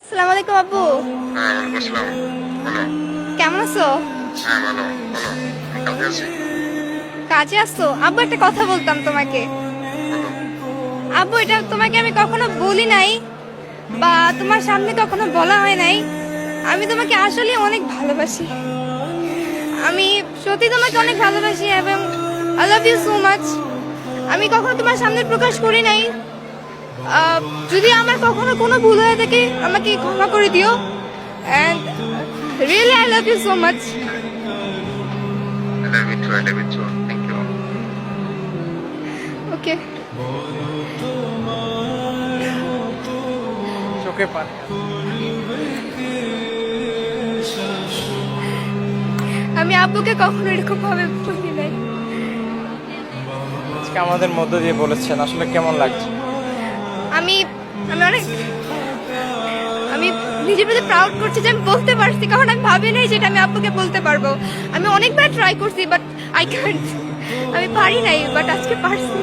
আসসালামু আলাইকুম আব্বু। হ্যাঁ, ওয়ালাইকুম আসসালাম। বলো। কেমন আছো? হ্যাঁ, ভালো, বলো। আমি কাজে আছি। কাজে আসছো? আব্বু একটা কথা বলতাম তোমাকে। বলো। আব্বু, এটা তোমাকে আমি কখনো বলি নাই বা তোমার সামনে কখনো বলা হয় নাই। আমি তোমাকে আসলে অনেক ভালোবাসি। আমি সত্যি তোমাকে অনেক ভালোবাসি এবং I love you so much. আমি কখনো তোমার সামনে প্রকাশ করি নাই। আহ, যদি আমার কখনো কোনো ভুল হয়ে থাকে আমাকে ক্ষমা করে দিও। And really I love you so much. I love you too, I love you too. Thank you. ওকে। চোখে পানি আমি আব্বুকে কখনো এরকম ভাবে বলি নাই। আজকে আমাদের মধ্য দিয়ে বলেছেন, আসলে কেমন লাগছে? আমি আমি অনেক আমি নিজের প্রতি প্রাউড করছি যে আমি বলতে পারছি, কারণ আমি ভাবি নাই যেটা আমি আব্বুকে বলতে পারবো। আমি অনেকবার ট্রাই করছি বাট আই ক্যান্ট, আমি পারি নাই, বাট আজকে পারছি।